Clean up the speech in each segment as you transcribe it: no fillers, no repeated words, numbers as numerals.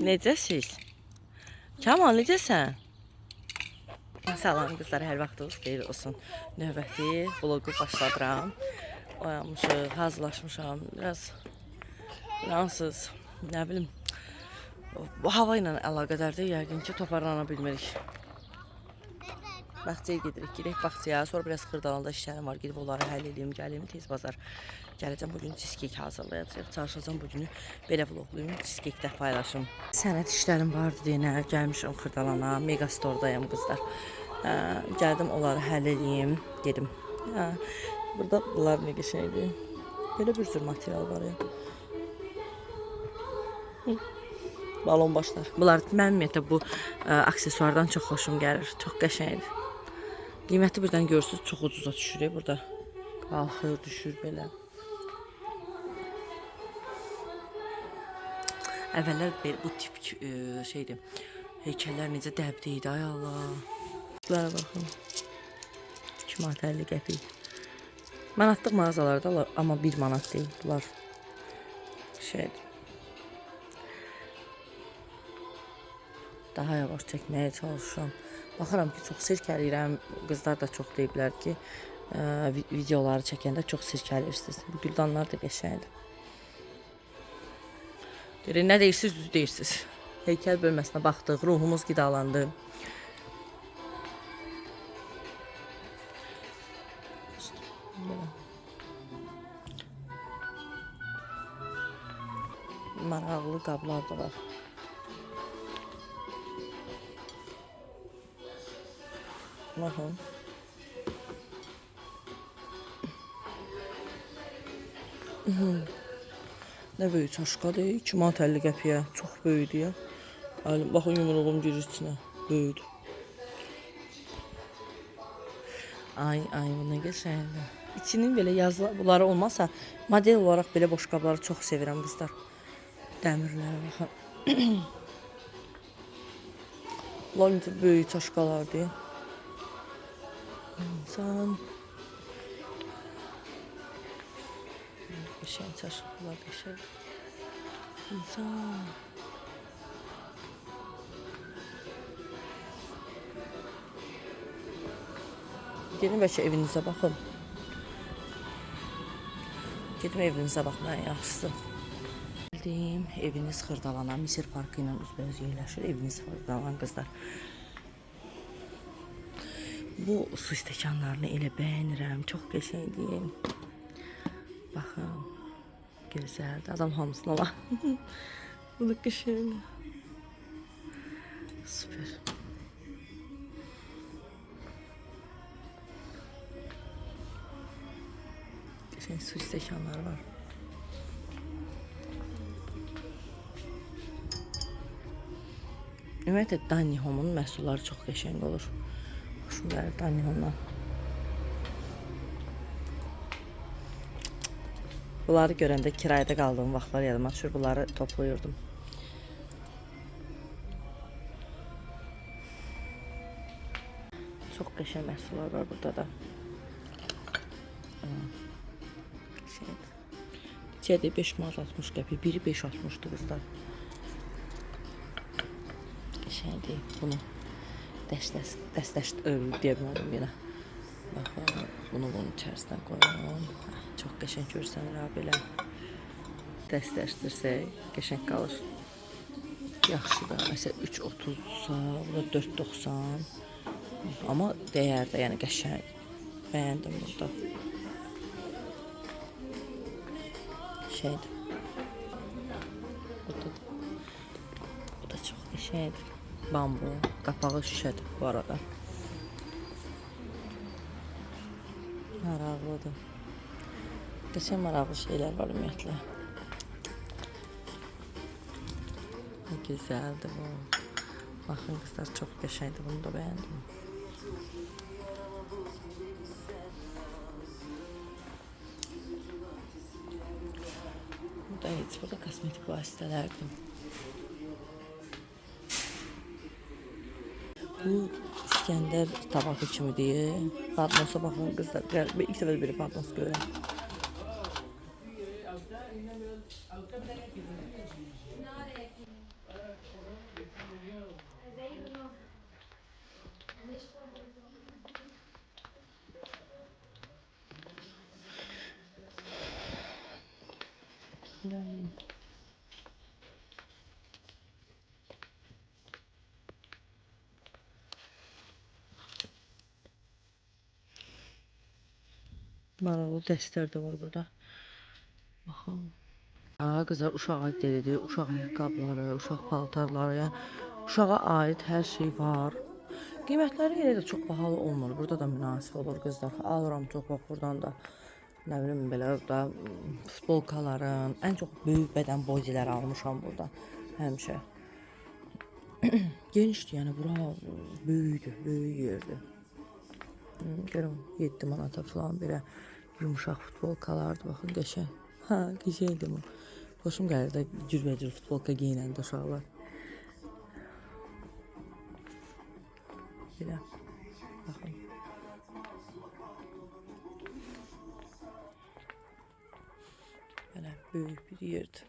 Necəsiz? Kamal, necəsən? Salam qızlar, hər vaxtınız xeyir olsun. Növbəti vlogu başladıram. Oyanmışıq, hazırlaşmışam. Biraz fransız, nə bilim, bu hava ilə əlaqədardır. Yəqin ki, toparlana bilmirik. Bağçaya gedirik, girək bağçaya. Sonra biraz Xırdalanda işlərim var. Gedib onları həll edeyim, gəlim tez bazar. Gələcəm bugün cheesecake hazırlayacaq. Çalışacağım bugünü belə vlogluyum, cheesecake-də paylaşım. Sənət işlərim vardı deyənə, gəlmişəm Xırdalana, Megastore-dayım qızlar. Gəldim onları həll edeyim, dedim. Burada bunlar nə qəşəngdir. Belə bir sürü material var ya. Balon başlar. Bunlar mənim ümumiyyətlə bu aksesuardan çox xoşum gəlir. Çox qəşəngdir. Qiyməti birdən görürsünüz, çox ucuza düşür. Burada qalxır, düşür belə. Əvvəllər bu tip şeydir. Heykəllər necə dəbdə idi, ay Allah. Bunlara baxın. 2 manat 50 qəpik. Manatlıq mağazalarda, amma 1 manat deyil. Bunlar şeydir. Daha yavaş çəkməyə çalışıram. Baxıram ki, çox sirkəliyirəm. Qızlar da çox deyiblər ki, videoları çəkəndə çox sirkəliyirsiniz. Bu güldanlar da qəşəngdir. Deyir, nə deyirsiniz, düz deyirsiniz. Heykəl bölməsinə baxdıq, ruhumuz qidalandı. Maraqlı qablar da var. Baxın. Nə böyük çaşqadır, 2 manat 50 qəpiyə, çox böyükdür ya. Baxın, yumruğum girir içinə, böyükdür. Ay, bu nə qəşəngdir. İçinin belə yazılar, bunları olmazsa, model olaraq belə boş qabları çox sevirəm qızlar. Dəmirlərə baxın. Bunlar necə böyük çaşqalardır. İnsan. Qəşəng çaşqalar, qəşəng. İnsan. Gelin bəlkə evinizə baxın. Gedim evinizə baxmayan yaxşısı. Geldim, eviniz Xırdalana, Misir Parkı ilə üzbəüz yerləşir. Eviniz Xırdalanan qızlar. Bu su stəkanlarını elə bəyənirəm. Çox qəşəngdir. Baxın. Gözəldir. Adam hamısını ala. Bu da qəşəngdir. Süper. Qəşəng su stəkanları var. Ümumiyyətlə, Danny Home'un məhsulları çox qəşəng olur. Hoşum gəlir Danny Home'dan. Bunları görəndə kirayədə qaldığım vaxtlar yadıma düşür. Bunları toplayırdım. Çox qəşəng məhsullar var burada da. İçədə 5 manat 60 qəpik, biri 5.60'dır qızlar. Qəşəngdir. Bunu dəstəş deyə bilmədim yenə. Baxın, bunu bunun içərisinə qoyalım. Çox qəşəng görsənir belə. Dəstəşdirsək, qəşəng qalır. Yaxşıdır. Məsələn 3.30-sa, bu da 4.90. Amma dəyərdə, yəni qəşəng. Bəyəndim burada. Şeydir. Bu da çox qəşəngdir. Bambu, qapağı şüşədir bu arada. Maraqlıdır. Qəşəng maraqlı şeylər var ümumiyyətlə. Ne gözəldir bu. Baxın qızlar, çox qəşəngdir. Bunu da bəyəndim. Bu da heç, burada kosmetik vasitələrdir. Bu İskəndər tabaqı kimidir. Badnosa baxın qızlar. İlk dəfə bir badnos görürəm. Maraqlı dəstlər də var burada. Baxın. Qızlar uşağa delidir, uşaq ayaqqabıları, uşaq paltarları, yəni uşağa aid hər şey var. Qiymətləri elə də çox bahalı olmur. Burada da münasib olur qızlar. Alıram çox bax buradan da. Nə bilim belə da futbolkaların, ən çox böyük bədən bodyləri almışam burada həmişə. Genişdir, yəni bura böyükdür, böyük yerdir. Görüm 7 manata falan belə yumuşaq futbolkalardır, baxın qəşəng. Ha, qəşəngdir bu. Xoşum gəlir də cürbəcür futbolka giyinəndə uşaqlar. Belə, baxın. Belə böyük bir yerdir.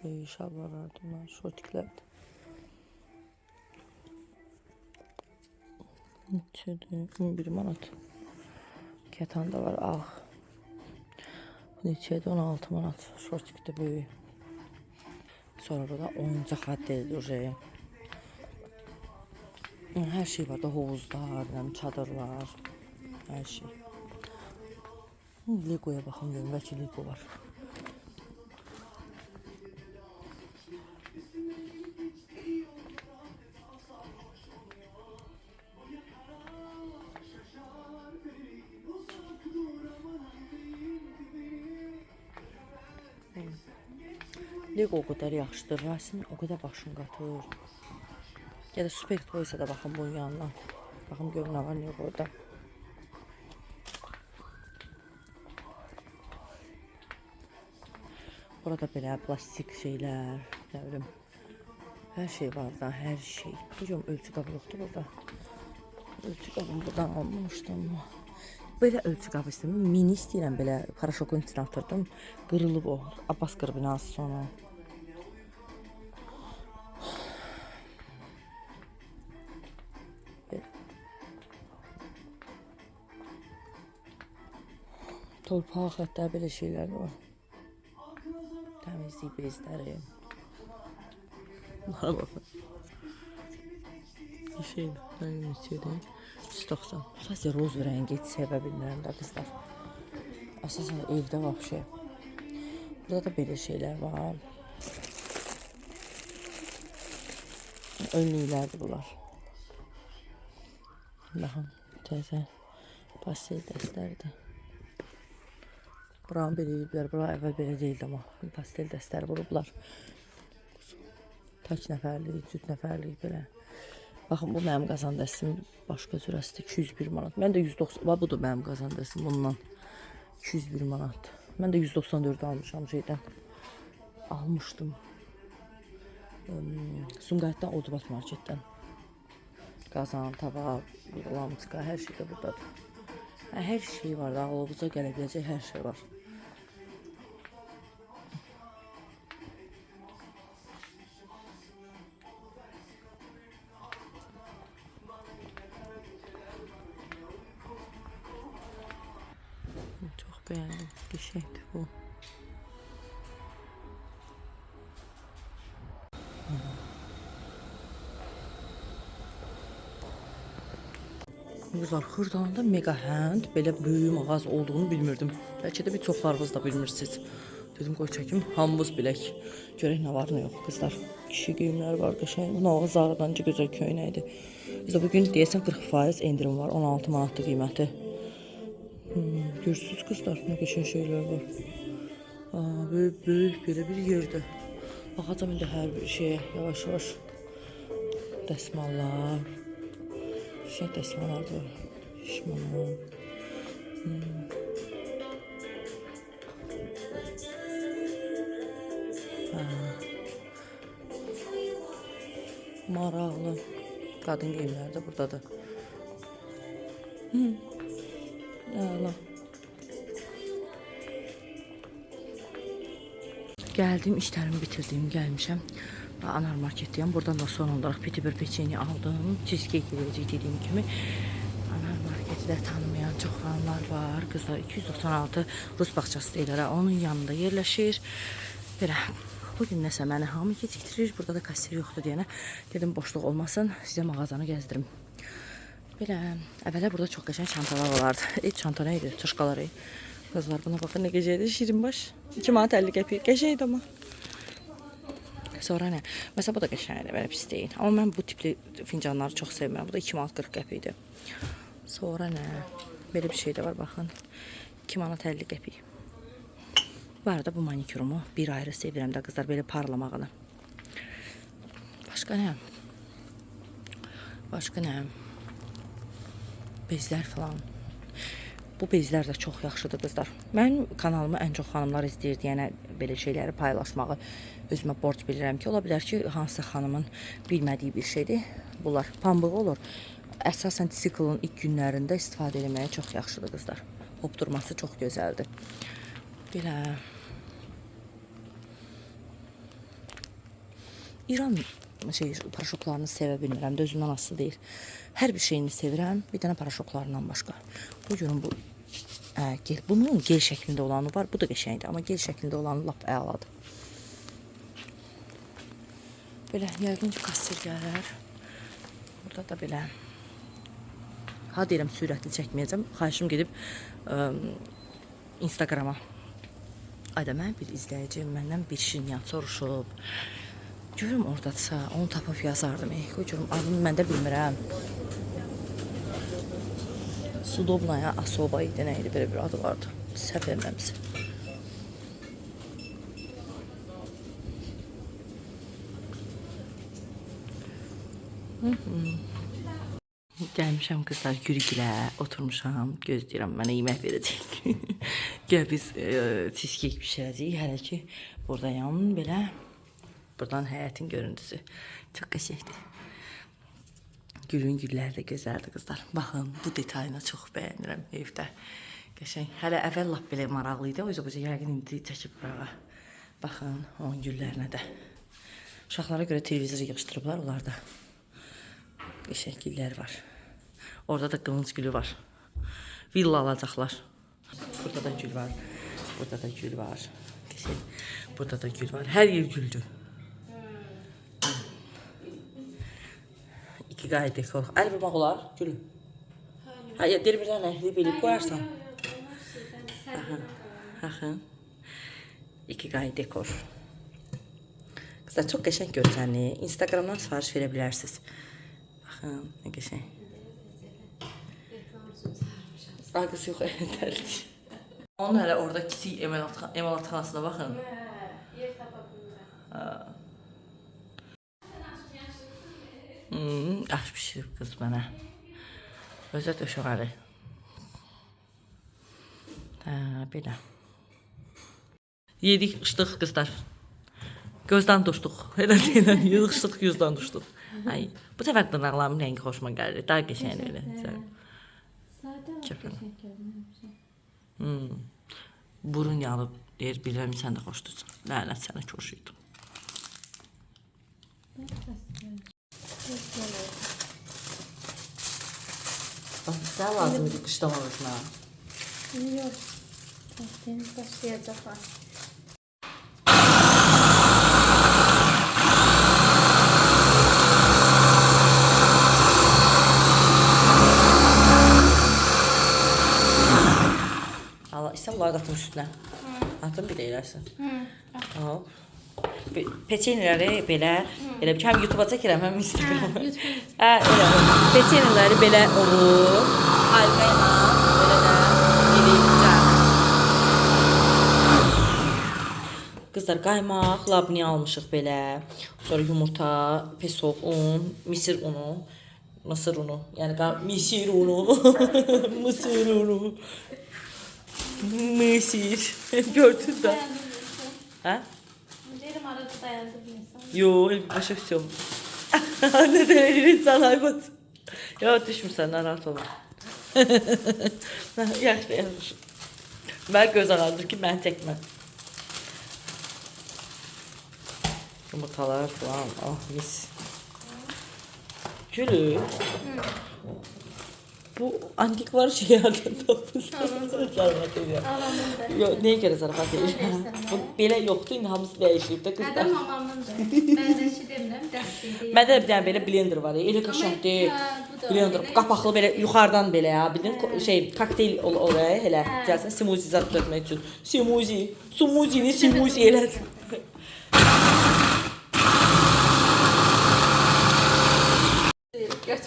Böyük şalvarlardır bunlar, şortiklərdir. Neçədir? 11 manat. Kətan da var, ağ. Neçədir? 16 manat. Şortik də böyük. Sonra burada oyuncaq addedir. Hər şey var da, hovuzlar, çadırlar, hər şey. Legoya baxın, görün, bəlkə Lego var. Lego o qədər yaxşıdır, Rasim o qədər başım qatır. Ya da Super Toys'a da baxın bunun yanına. Baxın görün nə var, nə yox orada. Burada belə plastik şeylər, nə bilim, hər şey var da, hər şey. Görüm, ölçü qabı yoxdur burada. Ölçü qabımı buradan almamışdım. Belə ölçü qabı istəyirəm, mini istəyirəm, belə paraşokun içine atırdım. Qırılıb o, Abbas binası sonu. Torpaq, hətta belə şeylər var. Təmizlik bezləri. Bunlara baxın. Bir şeydir, mənim içədir. 190. Sadəcə roz rəngi heç sevə bilmirəm də qızlar. Əsasən evdə vəbşə. Burada da belə şeylər var. Önlüklərdir bunlar. Baxın, təzə pastel dəstlərdir. Buranı belə ediblər, bura əvvəl belə deyildi amma pastel dəstlər vurublar. Tək nəfərlik, cüt nəfərlik belə. Baxın, bu mənim qazan dəstim başqa cürəsidir, 201 manat. Mən də 190, budur mənim qazan dəstim bundan 201 manat. Mən də 194 almışam şeydən. Almışdım. Sumqayıtdan, Odubat marketdən. Qazan, tava, lamçıqa, hər şey də buradadır. Hər şey var da, ağlınıza gələ biləcək hər şey var. Çox bəyəndim, qəşəngdir bu. Qızlar, Xırdanda Mega Hand belə böyük mağaz olduğunu bilmirdim. Bəlkə də bir çoxlarınız da bilmirsiniz. Dedim qoy çəkim, hamımız bilək. Görək nə var, nə yox qızlar. Kişi geyimləri var, qəşəng. Bu nə Zara'dancı gözəl köynəkdir. Bizdə bugün deyəsən 40% endirim var, 16 manatlı qiyməti. Görürsünüz qızlar, nə qəşəng şeylər var. Böyük belə bir yerdir. Baxacam indi hər bir şeyə yavaş-yavaş. Dəsmallar. Şey dəsmalardır. Şişmanlar. Maraqlı. Qadın geyimləri də buradadır. Əla. Gəldim, işlərimi bitirdim, gəlmişəm. Anar marketdəyəm. Buradan da son olaraq petibir peçeni aldım. Cheesecake edəcək dediyim kimi. Anar marketi də tanımayan çox xanımlar var. Qızlar 296 Rus bağçası deyilərə onun yanında yerləşir. Belə, bugün nəsə məni hamı gecikdirir. Burada da kassir yoxdur deyənə dedim boşluq olmasın, sizə mağazanı gəzdirim. Belə, əvvəllər burada çox qəşəng çantalar olardı. Çanta nə idi? Tuşqaları. Qızlar buna baxın nə gecəydi. Şirin baş. 2 manat 50 qəpik. Qəşəngdir amma. Sonra nə? Məsələn bu da qəşəngdir, belə pis deyil. Amma mən bu tipli fincanları çox sevmirəm. Bu da 2 manat 40 qəpikdir. Sonra nə? Belə bir şey də var baxın. 2 manat 50 qəpik. Bu arada bu manikurumu bir ayrı sevirəm də qızlar belə parlamağını. Başqa nə? Başqa nə? Bezlər falan. Bu bezlər də çox yaxşıdır qızlar. Mənim kanalımı ən çox xanımlar izləyir deyənə belə şeyləri paylaşmağı özümə borc bilirəm ki, ola bilər ki, hansısa xanımın bilmədiyi bir şeydir. Bunlar pambıq olur. Əsasən siklın ilk günlərində istifadə etməyə çox yaxşıdır qızlar. Hopdurması çox gözəldir. Belə İran paraşoklarını sevə bilmirəm, də özümdən asılı deyil. Hər bir şeyini sevirəm, bir dənə paraşoklarından başqa. Bu görün bu bunun gel şəklində olanı var, bu da qəşəngdir, amma gel şəklində olanı lap əladır. Belə yəqin ki, kassir gələr. Burada da belə. Ha deyirəm, sürətli çəkməyəcəm. Xahişim gedib Instagrama. Ayda mən bir izləyicim məndən bir şirinyan soruşub. Görüm oradadsa, onu tapıb yazardım. Görüm, adını mən də bilmirəm. Sudobnaya Asoba idi, nə idi, belə bir adı vardı. Səhv eləməmsə. Gəlmişəm qızlar Gürgilə, oturmuşam, gözləyirəm, mənə yemək verəcək. Gəl biz cheesecake bişirəcəyik, hələ ki buradayam, belə. Buradan həyətin görüntüsü çox qəşəngdir. Güllər də gözəldir qızlar. Baxın, bu detayını çox bəyənirəm evdə. Qəşəng. Hələ əvvəl lap belə maraqlıydı. O yüzden yəqin indi çəkib burağa. Baxın, onun güllərinə də. Uşaqlara görə televizor yığışdırıblar, onlarda qəşəng güllər var. Orada da qılınc gülü var. Villa alacaqlar. Burada da gül var. Burada da gül var. Qəşəng. Burada da gül var. Hər yer güldür. İki qayı dekor. Əl vurmaq olar, gülüm. Hayır, deyir bir dənə bilib qoyarsan. Baxın. İki qayı dekor. Qızlar, çox qəşəng görsənir. Instagramdan sifariş verə bilərsiniz. Baxın, nə qəşəng. Alqısı yox, tərdir. Onun hələ orada kiçik emalatxanasına baxın. Yer tapa bilmirəm. Aş pişirib qız mənə. Özə döşəməli. Belə. Yedik, içdik qızlar. Gözdən düşdük. Elə deyilən, yığışdıq, gözdən düşdük. Bu səfər dırnaqlarımın rəngi xoşuma gəlir. Daha qəşəng elə. Sadə qəşəng görünür. Burun yanıb, deyir, bilirəm, sən də xoşdursan. Lənət sənə köşüydü. Sən lazımdır qışlamalısına. Yox. Deniz başlayacaqlar. Allah, istəm bunları qatım üstünə. Atım bir də eləsin. Hop. Peçenyeləri belə, elə bir həm YouTube'a çəkirəm, həm Instagram'a. Elə. Peçenyeləri belə olur. Alqayla belə də yediyəcəm. Qızlar, qaymaq, labni almışıq belə. Sonra yumurta, pesov un, misir unu, mısır unu. Yəni misir unu. Mısır unu. Mısır. Gördün də. Hə? Dedim arada dayandı bir insan. Yo, başa düşüyorum. Neden elini insan hayvan? Ya düşmürsən, narahat olur. Yaxşı yazmışım. Mən göz ağardır ki, mən çəkməm. Yumurtalar falan, mis. Gülü. Bu antikvar şeylerden tapmışsın. Zarafat edirəm. Alamın da. Yox, nəyə görə zarafat edirəm? Versən Bu də. belə yoxdur, indi hamısı dəyişib də qızlar. Adam mamamın da. Ben de şey demirəm, dəstəkdir. Məndə bir dənə belə blender var ya, elə qəşəngdir. hə, bu da Blender elə. qapaqlı belə yuxarıdan belə ya, bildin şey kokteyl oraya elə gəlsən smoothie zad düzəltmək üçün. Smoothie-ni smoothie elədim.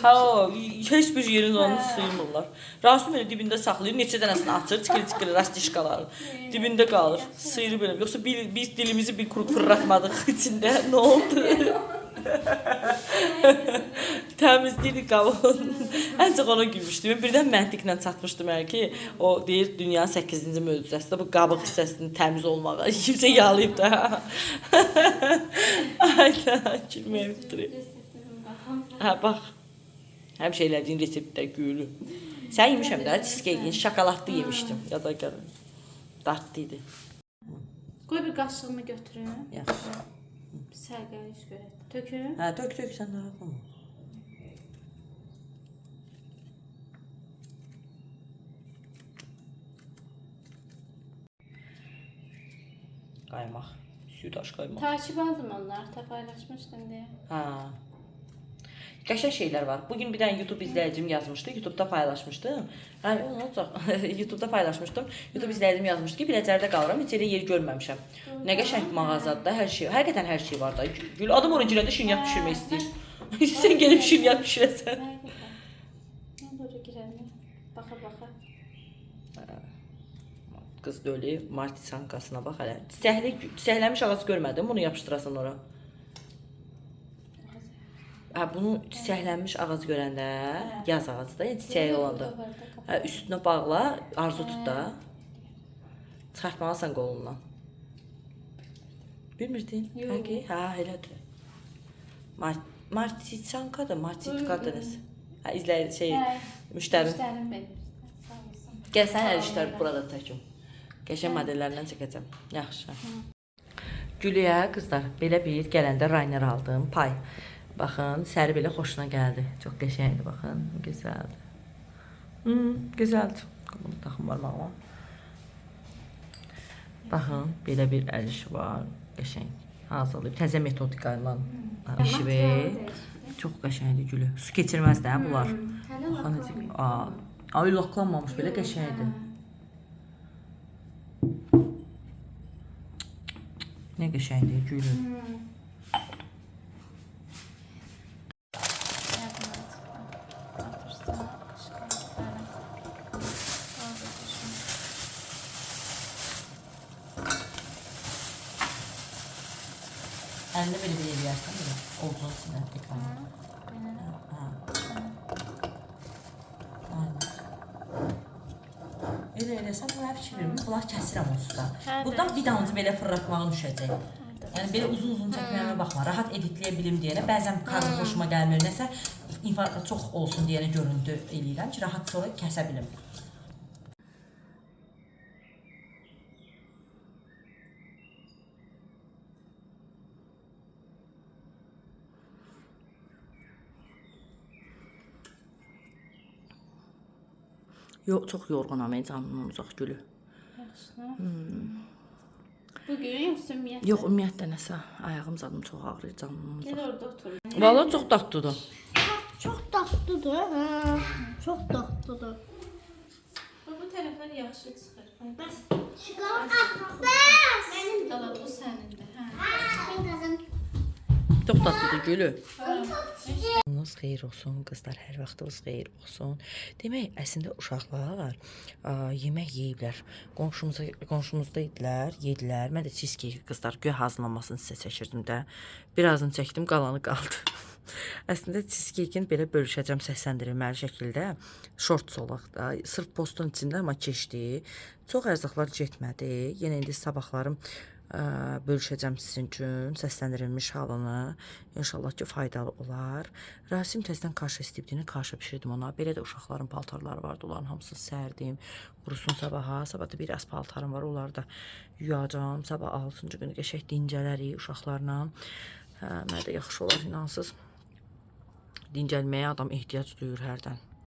Ha, heç bir yerin onu sığmırlar. Rasim elə dibində saxlayır, neçə dənəsini açır, tikili rastişkaları. Dibində qalır, sıyırı belə. Yoxsa biz dilimizi bir quruq fırlatmadıq içində. Nə oldu? Təmizliydik qabağını. Ən çox ona gülmüşdüm. Birdən məntiqlə çatmışdım yəni ki, o deyir dünyanın 8-ci möcüzəsində bu qabıq hissəsinin təmiz olmağı. Kimsə yalayıb da. Aynen, gülməyə bitirib. Ha bax. Həmişə elədiyin reseptdə gülü. Sən yemişəm də, cheesecake, şokoladlı yemişdim. Yada gəlin. Dadlı idi. Qoy bir qaşığımı götürüm. Yaxşı. Sərgəliş görək. Töküm. Hə, tök sən də yapma. Qaymaq. Südaş qaymaq. Takip aldım onlar, paylaşmışdın deyə. Ha. Qəşəng şeylər var. Bugün bir dənə YouTube izləyicim yazmışdı. YouTube'da paylaşmışdım. Hə, nə olacaq? YouTube'da paylaşmışdım. YouTube izləyicim yazmışdı ki, Biləcərdə qalıram, heç elə yer görməmişəm. Nə qəşəng mağazadır da, hər şey. Həqiqətən hər şey var da. Gül, adam oraya girəndə şirniyyat pişirmək istəyir. Sən gəlib şirniyyat pişirəsən. Mən də oraya girəndə baxa. Qız dölü martisankasına bax hələ. Çiçəklənmiş ağac görmədim. Bunu yapışdırasan ora. Hə, bunu çiçəklənmiş ağac görəndə, yaz ağacı da, yəni çiçəyi olanda. Hə, üstünə bağla, arzu tut da. Çıxartmalısan qolundan. Bilmirdin? Həqiqi? Hə, elədir. Martisanka da, martisanka da nəsə. Hə, izləyir şey, müştərim. Müştərim benim. Sağ olsun. Gəl sən hər işləri burada çəkim. Qəşəng modellərdən çəkəcəm. Yaxşı. Gülüyə qızlar, belə bir gələndə Rayner aldım, pay. Baxın, səri belə xoşuna gəldi. Çox qəşəngdir, baxın. Gözəldir. Gözəldir. Bunu taxım barmağıma. Baxın, belə bir əl işi var. Qəşəng. Hazırlayıb. Təzə metodika ilə işi. Çox qəşəngdir gülü. Su keçirməz də bunlar. Ay, laklanmamış, belə qəşəngdir. Nə qəşəngdir gülü. Əlində belə bir eləyərsən, belə ovcunun içində ekranı. Elə eləsən, bu fikir verim, bunlar kəsirəm onsuz da. Buradan vidanızı belə fırlatmağın düşəcək. Yəni belə uzun çəkməyimə baxma, rahat editləyə bilim deyənə, bəzən kadr xoşuma gəlmir, nəsə çox olsun deyənə görüntü eləyirəm ki, rahat sonra kəsə bilim. Yox, çox yorğunam, canımdan uzaq gülü. Yaxşı. Bugün yoxsa ümumiyyətlə? Yox, ümumiyyətlə nəsə, ayağım zadım çox ağrıyır, canımdan uzaq. Gəl orada otur. Valla çox dadlıdır. Çox dadlıdır, hə. Çox dadlıdır. Bu tərəflər yaxşı çıxır. Çıxar. Bəs. Mənim qala bu sənindir. Hə. Mən qazım. Çox dadlıdır gülü. Vaxtınız xeyir olsun, qızlar, hər vaxtınız xeyir olsun. Demək, əslində uşaqlar yemək yeyiblər. Qonşumuzda idilər, yedilər. Mən də cheesecake qızlar göy hazırlanmasını sizə çəkirdim də. Birazını çəkdim, qalanı qaldı. Əslində cheesecake-in belə bölüşəcəm səsləndirilməli şəkildə. Shorts olaq da. Sırf postun içində amma keçdi. Çox ərzaqlar getmədi. Yenə indi sabahlarım bölüşəcəm sizin üçün səsləndirilmiş halını. İnşallah ki faydalı olar. Rasim təzədən kaşa istəyibdiyini kaşa pişirdim ona. Belə də uşaqların paltarları vardı. Onların hamısını sərdim. Qurusun sabaha. Sabah da biraz paltarım var. Onları da yuyacağım. Sabah 6-cı günü qəşəng dincələrik uşaqlarla. Mənə də yaxşı olar inansız. Dincəlməyə adam ehtiyac duyur hərdən.